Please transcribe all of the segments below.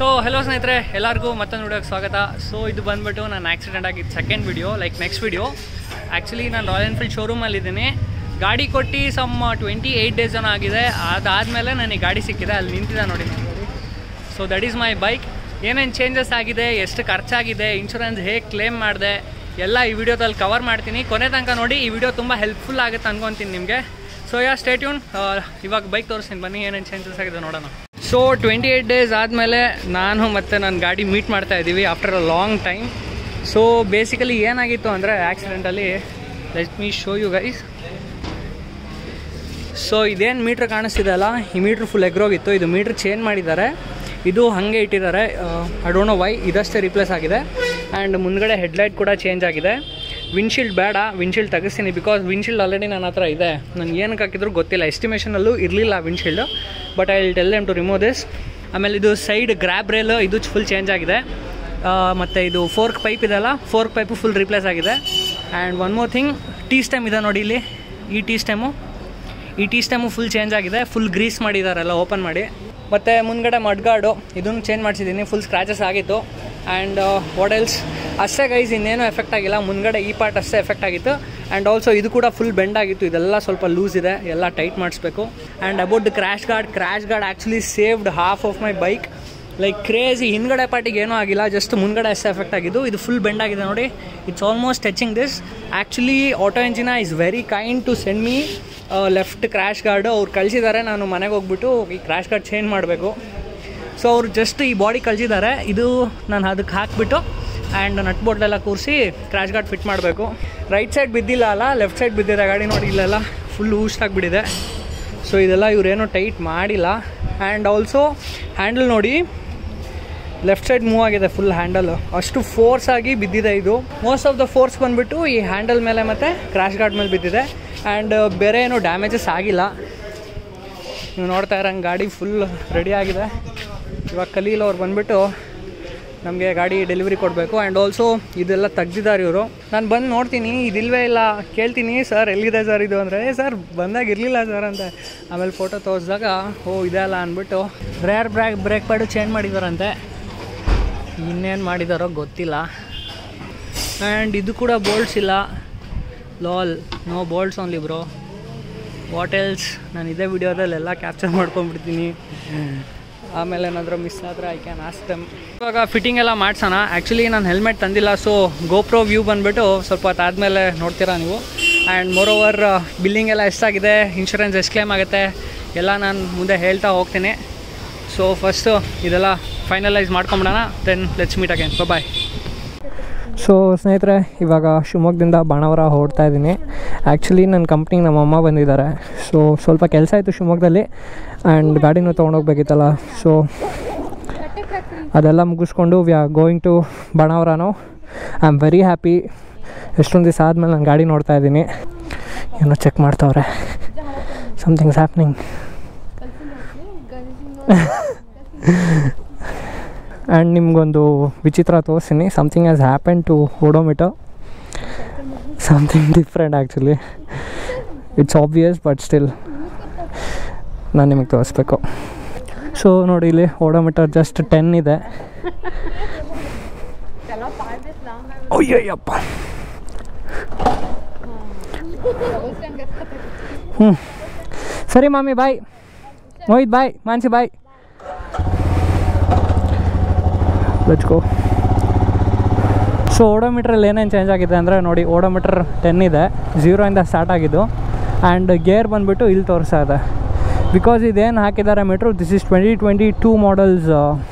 So hello ಸ್ನೇಹಿತರೆ, ಎಲ್ಲರಿಗೂ ಮತ್ತೊಂದು ವಿಡಿಯೋಗೆ ಸ್ವಾಗತ. ಸೊ ಇದು ಬಂದುಬಿಟ್ಟು ನಾನು ಆಕ್ಸಿಡೆಂಟ್ ಆಗಿದ್ದು second video, like next video. Actually ನಾನು ರಾಯಲ್ ಎನ್ಫೀಲ್ಡ್ ಶೋರೂಮಲ್ಲಿದ್ದೀನಿ. ಗಾಡಿ ಕೊಟ್ಟು ಸಮ್ 28 ಡೇಸ್ ಏನೋ ಆಗಿದೆ. ಅದಾದಮೇಲೆ ನನಗೆ ಗಾಡಿ ಸಿಕ್ಕಿದೆ, ಅಲ್ಲಿ ನಿಂತಿದೆ ನೋಡಿ ಗಾಡಿ. So that is my bike. ಏನೇನು ಚೇಂಜಸ್ ಆಗಿದೆ, ಎಷ್ಟು ಖರ್ಚಾಗಿದೆ, ಇನ್ಶೂರೆನ್ಸ್ ಹೇಗೆ ಕ್ಲೇಮ್ ಮಾಡಿದೆ, ಎಲ್ಲ ಈ ವಿಡಿಯೋದಲ್ಲಿ ಕವರ್ ಮಾಡ್ತೀನಿ. ಕೊನೆ ತನಕ ನೋಡಿ, ಈ ವಿಡಿಯೋ ತುಂಬ ಹೆಲ್ಪ್ಫುಲ್ ಆಗುತ್ತೆ ಅನ್ಕೊತೀನಿ ನಿಮಗೆ. So stay tune. ಇವಾಗ ಬೈಕ್ ತೋರಿಸ್ತೀನಿ, ಬನ್ನಿ ಏನೇನು ಚೇಂಜಸ್ ಆಗಿದೆ ನೋಡೋಣ. ಸೊ 28 ಡೇಸ್ ಆದಮೇಲೆ ನಾನು ಮತ್ತು ನನ್ನ ಗಾಡಿ ಮೀಟ್ ಮಾಡ್ತಾ ಇದ್ದೀವಿ after a long time. So basically ಏನಾಗಿತ್ತು ಅಂದರೆ accidentally, let me show you guys. So ಇದೇನು ಮೀಟ್ರ್ ಕಾಣಿಸ್ತಿದೆ ಅಲ್ಲ, ಈ ಮೀಟ್ರ್ ಫುಲ್ ಎಗ್ರೋಗಿತ್ತು. ಇದು ಮೀಟ್ರ್ ಚೇಂಜ್ ಮಾಡಿದ್ದಾರೆ, ಇದು ಹಾಗೆ ಇಟ್ಟಿದ್ದಾರೆ. ಐ ಡೋಂಟ್ ನೋ ವೈ, ಇದಷ್ಟೇ ರಿಪ್ಲೇಸ್ ಆಗಿದೆ. ಆ್ಯಂಡ್ ಮುಂದ್ಗಡೆ ಹೆಡ್ಲೈಟ್ ಕೂಡ ಚೇಂಜ್ ಆಗಿದೆ. ವಿಂಡ್ಶೀಲ್ಡ್ ಬೇಡ, ವಿಂಡ್ಶೀಲ್ಡ್ ತೆಗಿಸ್ತೀನಿ, ಬಿಕಾಸ್ ವಿಂಡ್ಶೀಲ್ಡ್ ಆಲ್ರೆಡಿ ನನ್ನ ಹತ್ರ ಇದೆ. ನನಗೆ ಏನಕ್ಕೆ ಹಾಕಿದ್ರು ಗೊತ್ತಿಲ್ಲ, ಎಸ್ಟಿಮೇಷನಲ್ಲೂ ಇರಲಿಲ್ಲ windshield, but I will tell them to remove this. ಆಮೇಲೆ ಇದು ಸೈಡ್ ಗ್ರ್ಯಾಬ್ ರೇಲ್ ಇದು ಫುಲ್ ಚೇಂಜ್ ಆಗಿದೆ. ಮತ್ತು ಇದು ಫೋರ್ಕ್ ಪೈಪ್ ಇದೆಲ್ಲ, ಫೋರ್ಕ್ ಪೈಪು ಫುಲ್ ರಿಪ್ಲೇಸ್ ಆಗಿದೆ. And one more thing, T stem ಇದೆ ನೋಡಿ ಇಲ್ಲಿ, ಈ ಟೀ ಸ್ಟೆಮು ಫುಲ್ ಚೇಂಜ್ ಆಗಿದೆ. ಫುಲ್ ಗ್ರೀಸ್ ಮಾಡಿದ್ದಾರೆಲ್ಲ ಓಪನ್ ಮಾಡಿ. ಮತ್ತು ಮುಂದ್ಗಡೆ ಮಡ್ಗಾರ್ಡು ಇದನ್ನು ಚೇಂಜ್ ಮಾಡಿಸಿದ್ದೀನಿ, ಫುಲ್ ಸ್ಕ್ರ್ಯಾಚಸ್ ಆಗಿತ್ತು. ಆ್ಯಂಡ್ ವಾಟ್ ಎಲ್ಸ್, ಅಷ್ಟೇ ಗೈಸ್, ಇನ್ನೇನು ಎಫೆಕ್ಟ್ ಆಗಿಲ್ಲ. ಮುಂದ್ಗಡೆ ಈ ಪಾರ್ಟ್ ಅಷ್ಟೇ ಎಫೆಕ್ಟ್ ಆಗಿತ್ತು. ಆ್ಯಂಡ್ ಆಲ್ಸೋ ಇದು ಕೂಡ ಫುಲ್ ಬೆಂಡ್ ಆಗಿತ್ತು, ಇದೆಲ್ಲ ಸ್ವಲ್ಪ ಲೂಸ್ ಇದೆ, ಎಲ್ಲ ಟೈಟ್ ಮಾಡಿಸ್ಬೇಕು. And about the crash guard actually saved half of my bike, like crazy. ಹಿಂದ್ಗಡೆ ಪಾರ್ಟಿಗೆ ಏನೂ ಆಗಿಲ್ಲ, ಜಸ್ಟ್ ಮುಂದ್ಗಡೆ ಅಷ್ಟೇ ಎಫೆಕ್ಟ್ ಆಗಿದ್ದು. ಇದು ಫುಲ್ ಬೆಂಡ್ ಆಗಿದೆ ನೋಡಿ, it's almost touching this. Actually Auto Engina is very kind to send me left crash guard. ಅವ್ರು ಕಳಿಸಿದ್ದಾರೆ, ನಾನು ಮನೆಗೆ ಹೋಗ್ಬಿಟ್ಟು ಈ ಕ್ರ್ಯಾಶ್ ಗಾರ್ಡ್ ಚೇಂಜ್ ಮಾಡಬೇಕು. ಸೊ ಅವ್ರು ಜಸ್ಟ್ ಈ ಬಾಡಿ ಕಳಿಸಿದ್ದಾರೆ, ಇದು ನಾನು ಅದಕ್ಕೆ ಹಾಕಿಬಿಟ್ಟು ಆ್ಯಂಡ್ ನಟ್ ಬೋಲ್ಟೆಲ್ಲ ಕೂರಿಸಿ ಕ್ರ್ಯಾಶ್ ಗಾರ್ಡ್ ಫಿಟ್ ಮಾಡಬೇಕು. ರೈಟ್ ಸೈಡ್ ಬಿದ್ದಿಲ್ಲ ಅಲ್ಲ, ಲೆಫ್ಟ್ ಸೈಡ್ ಬಿದ್ದಿದೆ ಗಾಡಿ ನೋಡಿ, ಇಲ್ಲೆಲ್ಲ ಫುಲ್ ಊಷ್ಟಾಗಿಬಿಟ್ಟಿದೆ. ಸೊ ಇದೆಲ್ಲ ಇವರೇನೂ ಟೈಟ್ ಮಾಡಿಲ್ಲ. ಆ್ಯಂಡ್ ಆಲ್ಸೋ ಹ್ಯಾಂಡಲ್ ನೋಡಿ, ಲೆಫ್ಟ್ ಸೈಡ್ ಮೂವ್ ಆಗಿದೆ ಫುಲ್ ಹ್ಯಾಂಡಲ್, ಅಷ್ಟು ಫೋರ್ಸ್ ಆಗಿ ಬಿದ್ದಿದೆ. ಇದು ಮೋಸ್ಟ್ ಆಫ್ ದ ಫೋರ್ಸ್ ಬಂದುಬಿಟ್ಟು ಈ ಹ್ಯಾಂಡಲ್ ಮೇಲೆ ಮತ್ತು ಕ್ರ್ಯಾಶ್ ಗಾರ್ಡ್ ಮೇಲೆ ಬಿದ್ದಿದೆ. ಆ್ಯಂಡ್ ಬೇರೆ ಏನೂ ಡ್ಯಾಮೇಜಸ್ ಆಗಿಲ್ಲ. ನೀವು ನೋಡ್ತಾ ಇರೋಂಗೆ ಗಾಡಿ ಫುಲ್ ರೆಡಿ ಆಗಿದೆ. ಇವಾಗ ಕಲೀಲ್ ಅವ್ರು ಬಂದುಬಿಟ್ಟು ನಮಗೆ ಗಾಡಿ ಡೆಲಿವರಿ ಕೊಡಬೇಕು. ಆ್ಯಂಡ್ ಆಲ್ಸೋ ಇದೆಲ್ಲ ತೆಗ್ದಿದ್ದಾರೆ ಇವರು. ನಾನು ಬಂದು ನೋಡ್ತೀನಿ, ಇದಿಲ್ವೇ ಇಲ್ಲ, ಕೇಳ್ತೀನಿ ಸರ್ ಎಲ್ಲಿದೆ ಸರ್ ಇದು ಅಂದರೆ, ಸರ್ ಬಂದಾಗ ಇರಲಿಲ್ಲ ಸರ್ ಅಂತ. ಆಮೇಲೆ ಫೋಟೋ ತೋರಿಸಿದಾಗ ಇದೆ ಅಲ್ಲ ಅಂದ್ಬಿಟ್ಟು ರೇರ್ ಬ್ರೇಕ್ ಪ್ಯಾಡು ಚೇಂಜ್ ಮಾಡಿದಾರಂತೆ, ಇನ್ನೇನು ಮಾಡಿದಾರೋ ಗೊತ್ತಿಲ್ಲ. ಆ್ಯಂಡ್ ಇದು ಕೂಡ ಬೋಲ್ಟ್ಸ್ ಇಲ್ಲ, lol, no bolts only bro. What else, ನಾನು ಇದೇ ವಿಡಿಯೋದಲ್ಲೆಲ್ಲ ಕ್ಯಾಪ್ಚರ್ ಮಾಡ್ಕೊಂಡ್ಬಿಡ್ತೀನಿ. ಆಮೇಲೆ ಏನಾದರೂ ಮಿಸ್ ಆದರೆ ಐ ಕ್ಯಾನ್ ಆಸ್ಕ್ ದೆಮ್. ಇವಾಗ ಫಿಟ್ಟಿಂಗ್ ಎಲ್ಲ ಮಾಡ್ಸೋಣ. ಆ್ಯಕ್ಚುಲಿ ನಾನು ಹೆಲ್ಮೆಟ್ ತಂದಿಲ್ಲ, ಸೊ ಗೋಪ್ರೋ ವ್ಯೂ ಬಂದುಬಿಟ್ಟು ಸ್ವಲ್ಪ ಹೊತ್ತಾದಮೇಲೆ ನೋಡ್ತೀರಾ ನೀವು. ಆ್ಯಂಡ್ ಮೋರ್ ಓವರ್ ಬಿಲ್ಲಿಂಗ್ ಎಲ್ಲ ಎಷ್ಟಾಗಿದೆ, ಇನ್ಶೂರೆನ್ಸ್ ಎಷ್ಟು ಕ್ಲೇಮ್ ಆಗುತ್ತೆ ಎಲ್ಲ ನಾನು ಮುಂದೆ ಹೇಳ್ತಾ ಹೋಗ್ತೀನಿ. ಸೊ ಫಸ್ಟು ಇದೆಲ್ಲ ಫೈನಲೈಸ್ ಮಾಡ್ಕೊಂಬಿಡೋಣ, then let's meet again. Bye. So ಸ್ನೇಹಿತರೆ, ಇವಾಗ ಶಿವಮೊಗ್ಗದಿಂದ ಬಾಣಾವರ ಹೊರಡ್ತಾ ಇದ್ದೀನಿ. ಆ್ಯಕ್ಚುಲಿ ನನ್ನ ಕಂಪ್ನಿಗೆ ನಮ್ಮಮ್ಮ ಬಂದಿದ್ದಾರೆ. ಸೊ ಸ್ವಲ್ಪ ಕೆಲಸ ಇತ್ತು ಶಿವಮೊಗ್ಗದಲ್ಲಿ, ಆ್ಯಂಡ್ ಗಾಡಿನೂ ತೊಗೊಂಡೋಗ್ಬೇಕಿತ್ತಲ್ಲ. ಸೊ ಅದೆಲ್ಲ ಮುಗಿಸ್ಕೊಂಡು we are going to Banavara now. I am very happy. ಎಷ್ಟೊಂದು ದಿವಸ ಆದಮೇಲೆ ನಾನು ಗಾಡಿ ನೋಡ್ತಾ ಇದ್ದೀನಿ. ಏನೋ ಚೆಕ್ ಮಾಡ್ತಾವ್ರೆ, ಸಮಥಿಂಗ್ಸ್ ಹ್ಯಾಪ್ನಿಂಗ್. ಆ್ಯಂಡ್ ನಿಮಗೊಂದು ವಿಚಿತ್ರ ತೋರಿಸ್ತೀನಿ. Something has happen to odometer, something different actually. It's obvious but still ನಾನು ನಿಮಗೆ ತೋರಿಸ್ಬೇಕು. ಸೊ ನೋಡಿ, ಇಲ್ಲಿ ಓಡೋಮೀಟರ್ ಜಸ್ಟ್ 10 ಇದೆ. ಅಯ್ಯಯ್ಯಪ್ಪ. ಸರಿ ಮಾಮಿ ಬಾಯ್, ಮೋಹಿತ್ ಬಾಯ್, ಮಾನ್ಸಿ ಬಾಯ್, ಲೆಟ್ಸ್ ಗೋ. ಸೊ ಓಡೋಮೀಟ್ರಲ್ಲಿ ಏನೇನು ಚೇಂಜ್ ಆಗಿದೆ ಅಂದರೆ ನೋಡಿ, ಓಡೋಮೀಟರ್ 10 ಇದೆ, 0 ಇಂದ ಸ್ಟಾರ್ಟ್ ಆಗಿದ್ದು. ಆ್ಯಂಡ್ ಗೇರ್ ಬಂದುಬಿಟ್ಟು ಇಲ್ಲಿ ತೋರಿಸ್ತಾ ಇದೆ, ಬಿಕಾಸ್ ಇದೇನು ಹಾಕಿದ್ದಾರೆ meter, this is 2022 models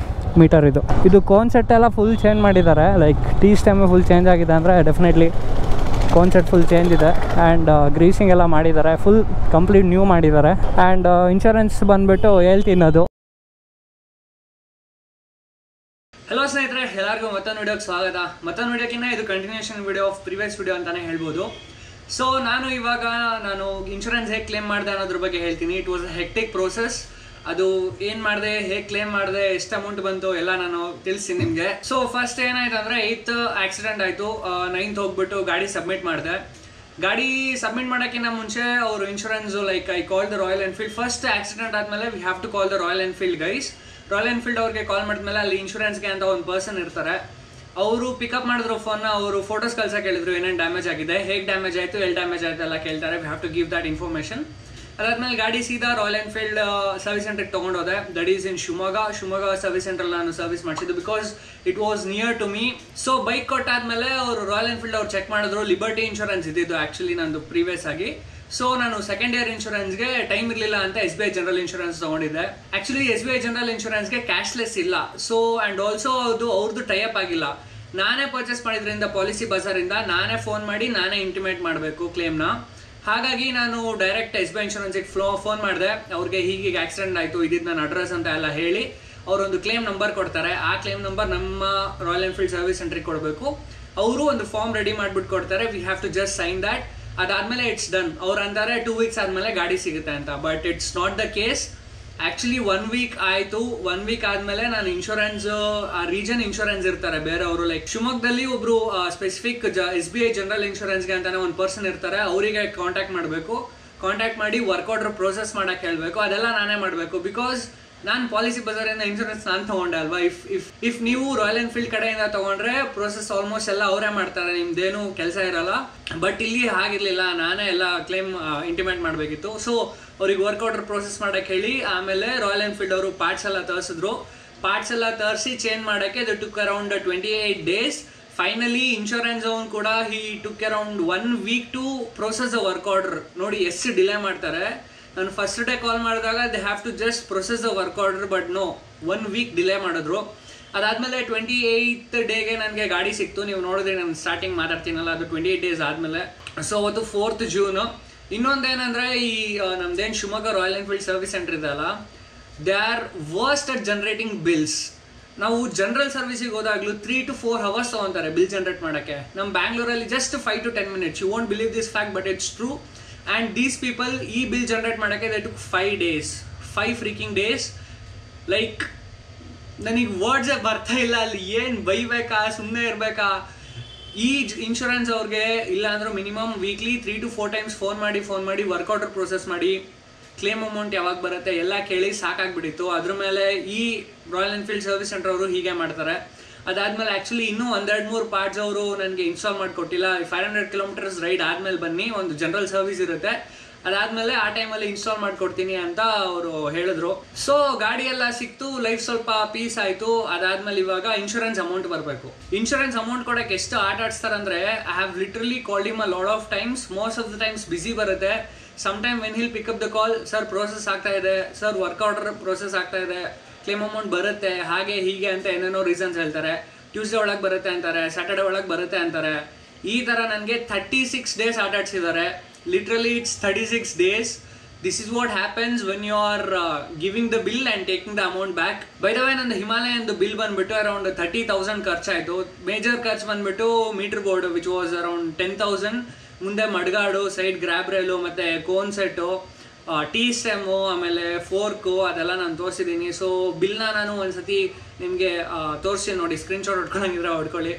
meter. ಇದು ಕಾನ್ಸೆಪ್ಟ್ ಎಲ್ಲ ಫುಲ್ ಚೇಂಜ್ ಮಾಡಿದ್ದಾರೆ. Like T stem full change ಆಗಿದೆ ಅಂದರೆ ಡೆಫಿನೆಟ್ಲಿ ಕಾನ್ಸೆಪ್ಟ್ ಫುಲ್ ಚೇಂಜ್ ಇದೆ. ಆ್ಯಂಡ್ ಗ್ರೀಸಿಂಗ್ ಎಲ್ಲ ಮಾಡಿದ್ದಾರೆ, ಫುಲ್ ಕಂಪ್ಲೀಟ್ ನ್ಯೂ ಮಾಡಿದ್ದಾರೆ. ಆ್ಯಂಡ್ ಇನ್ಶೂರೆನ್ಸ್ ಬಂದುಬಿಟ್ಟು ಹೇಳ್ತೀನಿ ಅದು. ಹಲೋ ಸ್ನೇಹಿತರೆ, ಎಲ್ಲರಿಗೂ ಮತ್ತೊಂದು ವಿಡಿಯೋಗೆ ಸ್ವಾಗತ. ಮತ್ತೊಂದು ವಿಡಿಯೋಕ್ಕಿಂತ ಇದು continuation video of previous video ಅಂತಲೇ ಹೇಳ್ಬೋದು. ಸೊ ನಾನು ಇನ್ಶೂರೆನ್ಸ್ ಹೇಗೆ ಕ್ಲೇಮ್ ಮಾಡಿದೆ ಅನ್ನೋದ್ರ ಬಗ್ಗೆ ಹೇಳ್ತೀನಿ. It was a hectic process. ಅದು ಏನು ಮಾಡಿದೆ, ಹೇಗೆ ಕ್ಲೇಮ್ ಮಾಡಿದೆ, ಎಷ್ಟು ಅಮೌಂಟ್ ಬಂತು ಎಲ್ಲ ನಾನು ತಿಳಿಸ್ತೀನಿ ನಿಮಗೆ. ಸೊ ಫಸ್ಟ್ ಏನಾಯ್ತು ಅಂದರೆ 8th ಆಕ್ಸಿಡೆಂಟ್ ಆಯಿತು, 9th ಹೋಗ್ಬಿಟ್ಟು ಗಾಡಿ ಸಬ್ಮಿಟ್ ಮಾಡಿದೆ. ಗಾಡಿ ಸಬ್ಮಿಟ್ ಮಾಡೋಕ್ಕಿಂತ ಮುಂಚೆ ಅವರು insurance like I call the Royal Enfield. First accident ಆದಮೇಲೆ we have to call the Royal Enfield guys. Royal Enfield ಅವ್ರಿಗೆ ಕಾಲ್ ಮಾಡಿದ್ಮೇಲೆ ಅಲ್ಲಿ ಇನ್ಶೂರೆನ್ಸ್ಗೆ ಅಂತ ಒಂದು ಪರ್ಸನ್ ಇರ್ತಾರೆ. ಅವರು ಪಿಕಪ್ ಮಾಡಿದ್ರು ಫೋನ್ನ, ಅವರು ಫೋಟೋಸ್ ಕಳ್ಸಕ್ಕೆ ಹೇಳಿದ್ರು ಏನೇನು ಡ್ಯಾಮೇಜ್ ಆಗಿದೆ, ಹೇಗೆ ಡ್ಯಾಮೇಜ್ ಆಯಿತು, ಎಲ್ಲಿ ಡ್ಯಾಮೇಜ್ ಆಯಿತು ಎಲ್ಲ ಕೇಳ್ತಾರೆ. We have to give that information. ಅದಾದ್ಮೇಲೆ ಗಾಡಿ ಸೀದಾ ರಾಯಲ್ ಎನ್ಫೀಲ್ಡ್ ಸರ್ವಿಸ್ ಸೆಂಟರ್ಗೆ ತೊಗೊಂಡೋದೆ. That is in Shivamogga service ಸೆಂಟ್ರಲ್ಲಿ ನಾನು ಸರ್ವಿಸ್ ಮಾಡಿಸಿದ್ದು because it was near to me. So bike ಕೊಟ್ಟಾದ್ಮೇಲೆ ಅವರು ರಾಯಲ್ ಎನ್ಫೀಲ್ಡ್ ಅವ್ರು ಚೆಕ್ ಮಾಡಿದ್ರು. ಲಿಬರ್ಟಿ ಇನ್ಶೂರೆನ್ಸ್ ಇದ್ದಿದ್ದು ಆ್ಯಕ್ಚುಲಿ ನಂದು ಪ್ರೀವಿಯಸ್ ಆಗಿ. ಸೊ ನಾನು ಸೆಕೆಂಡ್ ಇಯರ್ ಇನ್ಶೂರೆನ್ಸ್ಗೆ ಟೈಮ್ ಇರಲಿಲ್ಲ ಅಂತ SBI ಜನರಲ್ ಇನ್ಶೂರೆನ್ಸ್ ತೊಗೊಂಡಿದ್ದೆ. ಆ್ಯಕ್ಚುಲಿ SBI ಜನರಲ್ ಇನ್ಶೂರೆನ್ಸ್ಗೆ ಕ್ಯಾಶ್ಲೆಸ್ ಇಲ್ಲ. ಸೊ ಆ್ಯಂಡ್ ಆಲ್ಸೋ ಅದು ಅವ್ರದ್ದು ಟೈಅಪ್ ಆಗಿಲ್ಲ. ನಾನೇ ಪರ್ಚೇಸ್ ಮಾಡಿದ್ರಿಂದ ಪಾಲಿಸಿ ಬಜಾರಿಂದ ನಾನೇ ಫೋನ್ ಮಾಡಿ ನಾನೇ ಇಂಟಿಮೇಟ್ ಮಾಡಬೇಕು ಕ್ಲೇಮ್ನ. ಹಾಗಾಗಿ ನಾನು ಡೈರೆಕ್ಟ್ SBI ಇನ್ಶೂರೆನ್ಸಿಗೆ ಫೋನ್ ಮಾಡಿದೆ. ಅವ್ರಿಗೆ ಹೀಗೆ ಆಕ್ಸಿಡೆಂಟ್ ಆಯಿತು, ಇದಿದ್ದು ನನ್ನ ಅಡ್ರೆಸ್ ಅಂತ ಎಲ್ಲ ಹೇಳಿ ಅವರೊಂದು ಕ್ಲೇಮ್ ನಂಬರ್ ಕೊಡ್ತಾರೆ. ಆ ಕ್ಲೇಮ್ ನಂಬರ್ ನಮ್ಮ ರಾಯಲ್ ಎನ್ಫೀಲ್ಡ್ ಸರ್ವಿಸ್ ಸೆಂಟ್ರಿಗೆ ಕೊಡಬೇಕು. ಅವರು ಒಂದು ಫಾರ್ಮ್ ರೆಡಿ ಮಾಡಿಬಿಟ್ಟು ಕೊಡ್ತಾರೆ. We have to just sign that. ಅದಾದಮೇಲೆ ಇಟ್ಸ್ ಡನ್. ಅವ್ರು ಅಂತಾರೆ 2 weeks ಆದಮೇಲೆ ಗಾಡಿ ಸಿಗುತ್ತೆ ಅಂತ. But it's not the case. Actually 1 week ಆಯಿತು. 1 week ಆದಮೇಲೆ ನಾನು ಇನ್ಶೂರೆನ್ಸ್ ರೀಜನ್ ಇನ್ಶೂರೆನ್ಸ್ ಇರ್ತಾರೆ ಬೇರೆಯವರು, ಲೈಕ್ ಶಿವಮೊಗ್ಗದಲ್ಲಿ ಒಬ್ರು ಸ್ಪೆಸಿಫಿಕ್ SBI ಜನರಲ್ ಇನ್ಶೂರೆನ್ಸ್ಗೆ ಅಂತಾನೆ ಒಂದು ಪರ್ಸನ್ ಇರ್ತಾರೆ. ಅವರಿಗೆ ಕಾಂಟ್ಯಾಕ್ಟ್ ಮಾಡಬೇಕು. ಕಾಂಟ್ಯಾಕ್ಟ್ ಮಾಡಿ ವರ್ಕ್ ಆರ್ಡರ್ ಪ್ರೋಸೆಸ್ ಮಾಡೋಕ್ಕೆ ಹೇಳಬೇಕು. ಅದೆಲ್ಲ ನಾನೇ ಮಾಡಬೇಕು ಬಿಕಾಸ್ ನಾನು ಪಾಲಿಸಿ ಬಜಾರಿಂದ ಇನ್ಶೂರೆನ್ಸ್ ನಾನು ತೊಗೊಂಡೆ ಅಲ್ವಾ. ಇಫ್ ನೀವು ರಾಯಲ್ ಎನ್ಫೀಲ್ಡ್ ಕಡೆಯಿಂದ ತೊಗೊಂಡ್ರೆ ಪ್ರೋಸೆಸ್ ಆಲ್ಮೋಸ್ಟ್ ಎಲ್ಲ ಅವರೇ ಮಾಡ್ತಾರೆ, ನಿಮ್ದೇನು ಕೆಲಸ ಇರಲ್ಲ. ಬಟ್ ಇಲ್ಲಿ ಹಾಗಿರಲಿಲ್ಲ, ನಾನೇ ಎಲ್ಲ ಕ್ಲೇಮ್ ಇಂಟಿಮೇಟ್ ಮಾಡಬೇಕಿತ್ತು. ಸೊ ಅವ್ರಿಗೆ ವರ್ಕ್ ಆರ್ಡರ್ ಪ್ರೋಸೆಸ್ ಮಾಡೋಕ್ಕೆ ಹೇಳಿ ಆಮೇಲೆ ರಾಯಲ್ ಎನ್ಫೀಲ್ಡ್ ಅವರು ಪಾರ್ಟ್ಸ್ ಎಲ್ಲ ತರಿಸಿದ್ರು. ಪಾರ್ಟ್ಸ್ ಎಲ್ಲ ತರಿಸಿ ಚೇಂಜ್ ಮಾಡೋಕ್ಕೆ the took around 28 days. Finally insurance ಅವನು ಕೂಡ he took around 1 week to process the work order. ನೋಡಿ ಎಷ್ಟು ಡಿಲೇ ಮಾಡ್ತಾರೆ. ನಾನು ಫಸ್ಟ್ ಡೇ ಕಾಲ್ ಮಾಡಿದಾಗ they have to just process the work order, but no 1 week delay ಮಾಡಿದ್ರು. ಅದಾದಮೇಲೆ 28th ಡೇಗೆ ನನಗೆ ಗಾಡಿ ಸಿಕ್ತು. ನೀವು ನೋಡಿದ್ರೆ ನಾನು ಸ್ಟಾರ್ಟಿಂಗ್ ಮಾತಾಡ್ತೀನಲ್ಲ, ಅದು 28 days ಆದಮೇಲೆ. ಸೊ ಅವತ್ತು 4th June. ಇನ್ನೊಂದೇನಂದರೆ ಈ ನಮ್ದೇನು Shivamogga Royal Enfield service centre ಇದೆಯಲ್ಲ, they are worst at generating bills. ನಾವು ಜನರಲ್ ಸರ್ವಿಸಿಗೆ ಹೋದಾಗಲೂ 3 to 4 hours ತೊಗೊತಾರೆ ಬಿಲ್ ಜನರೇಟ್ ಮಾಡೋಕ್ಕೆ. ನಮ್ಮ ಬ್ಯಾಂಗ್ಳೂರಲ್ಲಿ just 5 to 10 minutes. You won't believe this fact but it's true. And these people ಈ ಬಿಲ್ ಜನರೇಟ್ ಮಾಡೋಕ್ಕೆ they took 5 days, 5 freaking days. Like ನನಗೆ ವರ್ಡ್ಸೇ ಬರ್ತಾ ಇಲ್ಲ. ಅಲ್ಲಿ ಏನು ಬೈಬೇಕಾ, ಸುಮ್ಮನೆ ಇರಬೇಕಾ? ಈ ಇನ್ಶೂರೆನ್ಸ್ ಅವ್ರಿಗೆ ಇಲ್ಲ ಅಂದ್ರೆ minimum weekly 3 to 4 times phone ಮಾಡಿ ವರ್ಕ್ ಆರ್ಡರ್ ಪ್ರೋಸೆಸ್ ಮಾಡಿ ಕ್ಲೇಮ್ ಅಮೌಂಟ್ ಯಾವಾಗ ಬರುತ್ತೆ ಎಲ್ಲ ಕೇಳಿ ಸಾಕಾಗ್ಬಿಟ್ಟಿತ್ತು. ಅದ್ರ ಮೇಲೆ ಈ ರಾಯಲ್ ಎನ್ಫೀಲ್ಡ್ ಸರ್ವಿಸ್ ಸೆಂಟರ್ ಅವರು ಹೀಗೆ ಮಾಡ್ತಾರೆ. ಅದಾದಮೇಲೆ ಆ್ಯಕ್ಚುಲಿ ಇನ್ನೂ 1-2-3 ಪಾರ್ಟ್ಸ್ ಅವರು ನನಗೆ ಇನ್ಸ್ಟಾಲ್ ಮಾಡಿಕೊಟ್ಟಿಲ್ಲ. 500 kilometers ರೈಡ್ ಆದಮೇಲೆ ಬನ್ನಿ, ಒಂದು ಜನರಲ್ ಸರ್ವಿಸ್ ಇರುತ್ತೆ, ಅದಾದಮೇಲೆ ಆ ಟೈಮಲ್ಲಿ ಇನ್ಸ್ಟಾಲ್ ಮಾಡಿಕೊಡ್ತೀನಿ ಅಂತ ಅವರು ಹೇಳಿದ್ರು. ಸೊ ಗಾಡಿ ಎಲ್ಲ ಸಿಕ್ತು, ಲೈಫ್ ಸ್ವಲ್ಪ ಪೀಸ್ ಆಯಿತು. ಅದಾದಮೇಲೆ ಇವಾಗ ಇನ್ಶೂರೆನ್ಸ್ ಅಮೌಂಟ್ ಬರಬೇಕು. ಇನ್ಶೂರೆನ್ಸ್ ಅಮೌಂಟ್ ಕೊಡೋಕ್ಕೆ ಎಷ್ಟು ಆಟ ಆಡಿಸ್ತಾರಂದರೆ, I have literally called him a lot of times. Most of the times busy ಬರುತ್ತೆ. Sometime when he'll pick up the call, sir process ಆಗ್ತಾ ಇದೆ, ಸರ್ ವರ್ಕ್ ಆರ್ಡರ್ ಪ್ರೋಸೆಸ್ ಆಗ್ತಾ ಇದೆ, ಕ್ಲೇಮ್ ಅಮೌಂಟ್ ಬರುತ್ತೆ, ಹಾಗೆ ಹೀಗೆ ಅಂತ ಏನೇನೋ ರೀಸನ್ಸ್ ಹೇಳ್ತಾರೆ. ಟ್ಯೂಸ್ಡೇ ಒಳಗೆ ಬರುತ್ತೆ ಅಂತಾರೆ, ಸ್ಯಾಟರ್ಡೆ ಒಳಗೆ ಬರುತ್ತೆ ಅಂತಾರೆ. ಈ ಥರ ನನಗೆ 36 days ಆಟ ಆಡಿಸಿದ್ದಾರೆ. Literally it's 36 days. This is what happens when you are giving the bill and taking the amount back. By the way, ನಂದು Himalayan ಬಿಲ್ ಬಂದ್ಬಿಟ್ಟು ಅರೌಂಡ್ 30,000 ಖರ್ಚಾಯಿತು. ಮೇಜರ್ ಖರ್ಚು ಬಂದ್ಬಿಟ್ಟು meter board which was around 10,000. ಮುಂದೆ ಮಡ್ಗಾಡು, side grab ರೈಲು, ಮತ್ತು cone set, tea stem, ಆಮೇಲೆ pork, ಅದೆಲ್ಲ ನಾನು ತೋರಿಸಿದ್ದೀನಿ. ಸೊ ಬಿಲ್ನ ನಾನು ಒಂದ್ಸತಿ ನಿಮಗೆ ತೋರಿಸಿ ನೋಡಿ, ಸ್ಕ್ರೀನ್ಶಾಟ್ ಹೊಡ್ಕೊಳಂಗಿದ್ರೆ ಹೊಡ್ಕೊಳ್ಳಿ.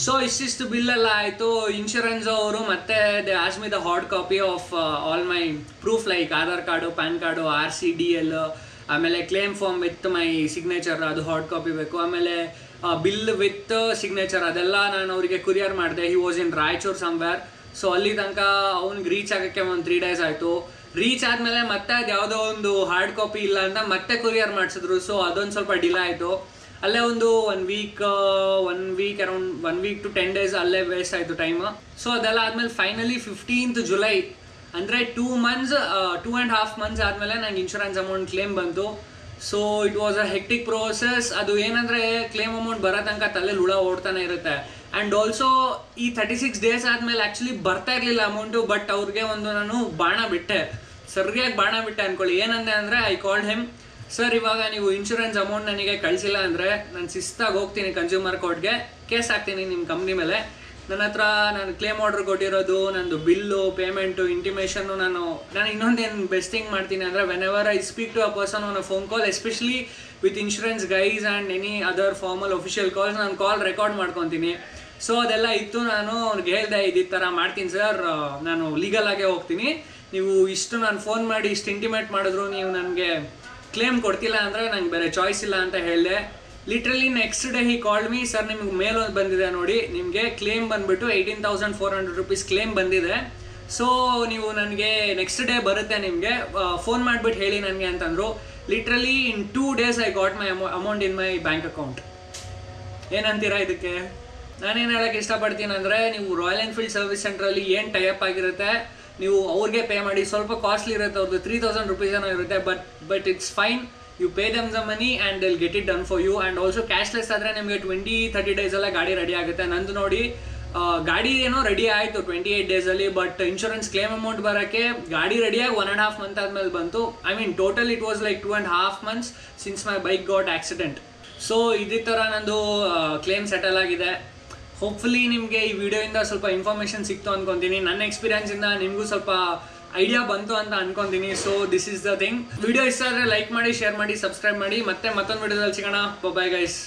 ಸೊ ಇಷ್ಟಿಷ್ಟು ಬಿಲ್ಲೆಲ್ಲ ಆಯಿತು. ಇನ್ಶೂರೆನ್ಸ್ ಅವರು ಮತ್ತೆ they ask me the hard copy of all my proof like Aadhaar card, PAN card, RC/DL, ಆಮೇಲೆ claim form with my signature, ಅದು ಹಾರ್ಡ್ ಕಾಪಿ ಬೇಕು. ಆಮೇಲೆ ಬಿಲ್ ವಿತ್ ಸಿಗ್ನೇಚರ್ ಅದೆಲ್ಲ ನಾನು ಅವರಿಗೆ ಕುರಿಯರ್ ಮಾಡಿದೆ. He was in Raichur somewhere. So ಅಲ್ಲಿ ತನಕ ಅವ್ನಿಗೆ ರೀಚ್ ಆಗೋಕ್ಕೆ ಒಂದು 3 days ಆಯಿತು. ರೀಚ್ ಆದಮೇಲೆ ಮತ್ತೆ ಅದು ಯಾವುದೋ ಒಂದು ಹಾರ್ಡ್ ಕಾಪಿ ಇಲ್ಲ ಅಂತ ಮತ್ತೆ ಕುರಿಯರ್ ಮಾಡಿಸಿದ್ರು. ಸೊ ಅದೊಂದು ಸ್ವಲ್ಪ ಡಿಲೇ ಆಯಿತು. ಅಲ್ಲೇ ಒಂದು 1 week around 1 week to 10 days ಅಲ್ಲೇ ವೇಸ್ಟ್ ಆಯಿತು ಟೈಮ್. ಸೊ ಅದೆಲ್ಲ ಆದಮೇಲೆ ಫೈನಲಿ 15th July, ಅಂದರೆ 2.5 months ಆದಮೇಲೆ ನಂಗೆ ಇನ್ಶೂರೆನ್ಸ್ ಅಮೌಂಟ್ ಕ್ಲೇಮ್ ಬಂತು. So it was a hectic process. ಅದು ಏನಂದರೆ ಕ್ಲೇಮ್ ಅಮೌಂಟ್ ಬರೋ ತನಕ ತಲೆಯಲ್ಲಿ ಹುಳ ಓಡ್ತಾನೆ ಇರುತ್ತೆ. ಆ್ಯಂಡ್ ಆಲ್ಸೋ ಈ 36 days ಆದಮೇಲೆ ಆ್ಯಕ್ಚುಲಿ ಬರ್ತಾ ಇರಲಿಲ್ಲ ಅಮೌಂಟು. ಬಟ್ ಅವ್ರಿಗೆ ಒಂದು ನಾನು ಬಾಣ ಬಿಟ್ಟೆ, ಸರಿಯಾಗಿ ಬಾಣ ಬಿಟ್ಟೆ ಅಂದ್ಕೊಳ್ಳಿ. ಏನಂದೆ ಅಂದರೆ ಐ ಕಾಲ್ಡ್ ಹಿಮ್, ಸರ್ ಇವಾಗ ನೀವು ಇನ್ಶೂರೆನ್ಸ್ ಅಮೌಂಟ್ ನನಗೆ ಕಳಿಸಿಲ್ಲ ಅಂದರೆ ನಾನು ಶಿಸ್ತಾಗಿ ಹೋಗ್ತೀನಿ ಕನ್ಸ್ಯೂಮರ್ ಕೋರ್ಟ್ಗೆ, ಕೇಸ್ ಹಾಕ್ತೀನಿ ನಿಮ್ಮ ಕಂಪ್ನಿ ಮೇಲೆ. ನನ್ನ ಹತ್ರ ನಾನು ಕ್ಲೇಮ್ ಆರ್ಡರ್ ಕೊಟ್ಟಿರೋದು, ನಂದು ಬಿಲ್ಲು, ಪೇಮೆಂಟು, ಇಂಟಿಮೇಷನ್ನು. ನಾನು ಇನ್ನೊಂದೇನು ಬೆಸ್ಟ್ ಥಿಂಗ್ ಮಾಡ್ತೀನಿ ಅಂದರೆ, whenever I speak to a person on a phone call, especially with insurance guys and any other formal official calls, ನಾನು ಕಾಲ್ ರೆಕಾರ್ಡ್ ಮಾಡ್ಕೊತೀನಿ. ಸೊ ಅದೆಲ್ಲ ಇತ್ತು. ನಾನು ಅವ್ರಿಗೆ ಹೇಳ್ದೆ, ಈ ಥರ ಮಾಡ್ತೀನಿ ಸರ್, ನಾನು ಲೀಗಲ್ ಆಗೇ ಹೋಗ್ತೀನಿ, ನೀವು ಇಷ್ಟು ನಾನು ಫೋನ್ ಮಾಡಿ ಇಷ್ಟು ಇಂಟಿಮೇಟ್ ಮಾಡಿದ್ರು ನೀವು ನನಗೆ ಕ್ಲೇಮ್ ಕೊಡ್ತಿಲ್ಲ ಅಂದರೆ ನಂಗೆ ಬೇರೆ ಚಾಯ್ಸ್ ಇಲ್ಲ ಅಂತ ಹೇಳಿದೆ. Literally next day he called me, sir ನಿಮ್ಗೆ ಮೇಲ್ ಬಂದಿದೆ ನೋಡಿ, ನಿಮಗೆ ಕ್ಲೇಮ್ ಬಂದುಬಿಟ್ಟು 18,400 ರೂಪೀಸ್ ಕ್ಲೇಮ್ ಬಂದಿದೆ. ಸೊ ನೀವು ನನಗೆ ನೆಕ್ಸ್ಟ್ ಡೇ ಬರುತ್ತೆ, ನಿಮಗೆ ಫೋನ್ ಮಾಡಿಬಿಟ್ಟು ಹೇಳಿ ನನಗೆ ಅಂತಂದರು. Literally in 2 days I got my amount in my bank account. ಏನಂತೀರಾ ಇದಕ್ಕೆ? ನಾನೇನು ಹೇಳೋಕ್ಕೆ ಇಷ್ಟಪಡ್ತೀನಿ ಅಂದರೆ, ನೀವು ರಾಯಲ್ ಎನ್ಫೀಲ್ಡ್ ಸರ್ವಿಸ್ ಸೆಂಟ್ರಲ್ಲಿ ಏನು ಟೈಅಪ್ ಆಗಿರುತ್ತೆ ನೀವು ಅವ್ರಿಗೆ ಪೇ ಮಾಡಿ. ಸ್ವಲ್ಪ ಕಾಸ್ಟ್ಲಿ ಇರುತ್ತೆ, ಅವ್ರದ್ದು 3,000 ರೂಪೀಸ್ ಏನೋ ಇರುತ್ತೆ, but it's fine. You pay them the money and they'll get it done for you. And also cashless ಆದರೆ ನಿಮಗೆ 20-30 days ಎಲ್ಲ ಗಾಡಿ ರೆಡಿ ಆಗುತ್ತೆ. ನಂದು ನೋಡಿ ಗಾಡಿ ಏನೋ ರೆಡಿ ಆಯಿತು 28 days, but insurance claim amount ಬರೋಕ್ಕೆ ಗಾಡಿ ರೆಡಿಯಾಗಿ 1.5 months ಆದಮೇಲೆ ಬಂತು. I mean total it was like 2.5 months since my bike got accident. So ಇದೇ ಥರ ನಂದು ಕ್ಲೇಮ್ ಸೆಟಲ್ ಆಗಿದೆ. ಹೋಪ್ಫುಲಿ ನಿಮಗೆ ಈ ವಿಡಿಯೋಯಿಂದ ಸ್ವಲ್ಪ ಇನ್ಫಾರ್ಮೇಷನ್ ಸಿಕ್ತು ಅನ್ಕೊತೀನಿ. ನನ್ನ ಎಕ್ಸ್ಪೀರಿಯನ್ಸಿಂದ ನಿಮಗೂ ಸ್ವಲ್ಪ ಐಡಿಯಾ ಬಂತು ಅಂತ ಅನ್ಕೊತೀನಿ. So this is the thing. Video ಇಷ್ಟ ಆದರೆ ಲೈಕ್ ಮಾಡಿ, ಶೇರ್ ಮಾಡಿ, ಸಬ್ಸ್ಕ್ರೈಬ್ ಮಾಡಿ. ಮತ್ತೆ ಮತ್ತೊಂದು ವಿಡಿಯೋದಲ್ಲಿ ಸಿಗೋಣ. Bye guys.